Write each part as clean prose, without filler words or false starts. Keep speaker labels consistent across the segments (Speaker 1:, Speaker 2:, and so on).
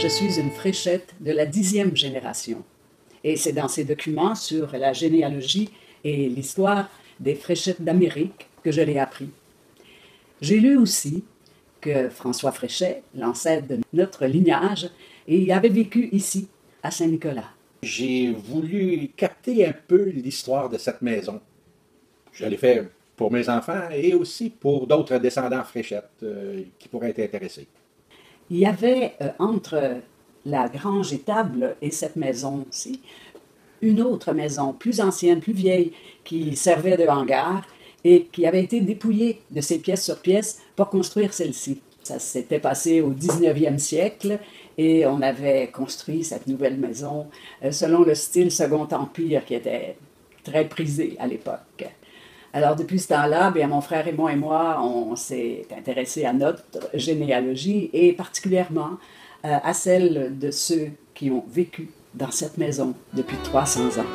Speaker 1: Je suis une Fréchette de la 10e génération. Et c'est dans ces documents sur la généalogie et l'histoire des Fréchettes d'Amérique que je l'ai appris. J'ai lu aussi que François Fréchet, l'ancêtre de notre lignage, y avait vécu ici, à Saint-Nicolas.
Speaker 2: J'ai voulu capter un peu l'histoire de cette maison. Je l'ai fait pour mes enfants et aussi pour d'autres descendants Fréchettes qui pourraient être intéressés.
Speaker 1: Il y avait entre la grange étable et cette maison-ci une autre maison, plus ancienne, plus vieille, qui servait de hangar et qui avait été dépouillée de ses pièces sur pièces pour construire celle-ci. Ça s'était passé au 19e siècle et on avait construit cette nouvelle maison selon le style Second Empire qui était très prisé à l'époque. Alors depuis ce temps-là, bien, mon frère et moi, on s'est intéressés à notre généalogie et particulièrement à celle de ceux qui ont vécu dans cette maison depuis 300 ans.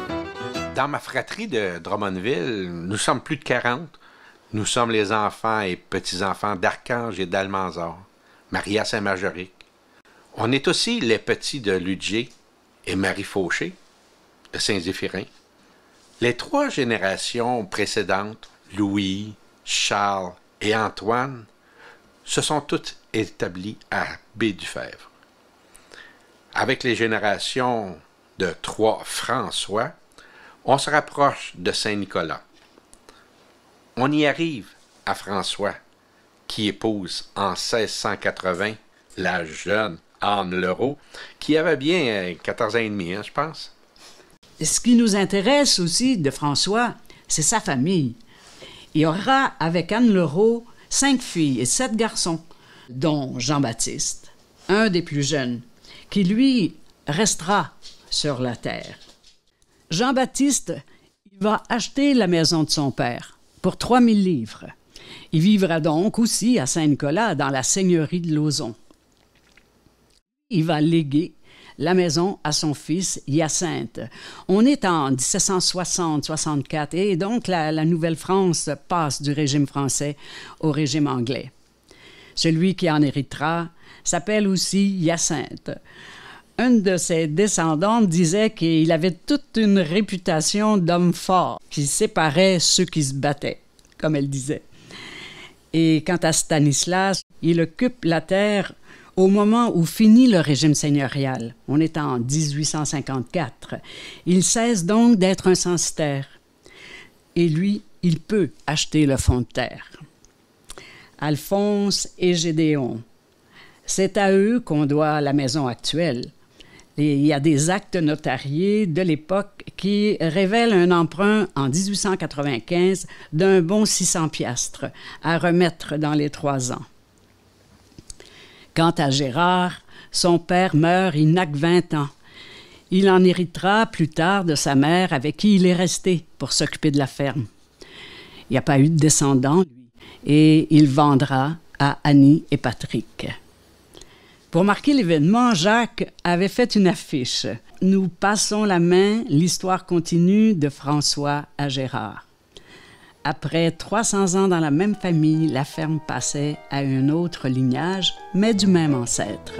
Speaker 3: Dans ma fratrie de Drummondville, nous sommes plus de 40. Nous sommes les enfants et petits-enfants d'Archange et d'Almanzor, Maria Saint-Marjorique. On est aussi les petits de Ludger et Marie Fauché, de Saint-Zéphirin. Les 3 générations précédentes, Louis, Charles et Antoine, se sont toutes établies à Baie-du-Fèvre. Avec les générations de 3 François, on se rapproche de Saint-Nicolas. On y arrive à François, qui épouse en 1680 la jeune Anne Leroux, qui avait bien 14 ans et demi, je pense.
Speaker 1: Ce qui nous intéresse aussi de François, c'est sa famille. Il aura avec Anne Leroux 5 filles et 7 garçons, dont Jean-Baptiste, un des plus jeunes, qui lui restera sur la terre. Jean-Baptiste, il va acheter la maison de son père pour 3000 livres. Il vivra donc aussi à Saint-Nicolas, dans la seigneurie de Lauzon. Il va léguer la maison à son fils Hyacinthe. On est en 1760-64 et donc la Nouvelle-France passe du régime français au régime anglais. Celui qui en héritera s'appelle aussi Hyacinthe. Une de ses descendantes disait qu'il avait toute une réputation d'homme fort, qui séparait ceux qui se battaient, comme elle disait. Et quant à Stanislas, il occupe la terre au moment où finit le régime seigneurial. On est en 1854. Il cesse donc d'être un censitaire. Et lui, il peut acheter le fonds de terre. Alphonse et Gédéon, c'est à eux qu'on doit la maison actuelle. Et il y a des actes notariés de l'époque qui révèlent un emprunt en 1895 d'un bon 600 piastres à remettre dans les 3 ans. Quant à Gérard, son père meurt, il n'a que 20 ans. Il en héritera plus tard de sa mère avec qui il est resté pour s'occuper de la ferme. Il n'y a pas eu de descendants, lui, et il vendra à Annie et Patrick. Pour marquer l'événement, Jacques avait fait une affiche. « Nous passons la main, l'histoire continue de François à Gérard ». Après 300 ans dans la même famille, la ferme passait à un autre lignage, mais du même ancêtre.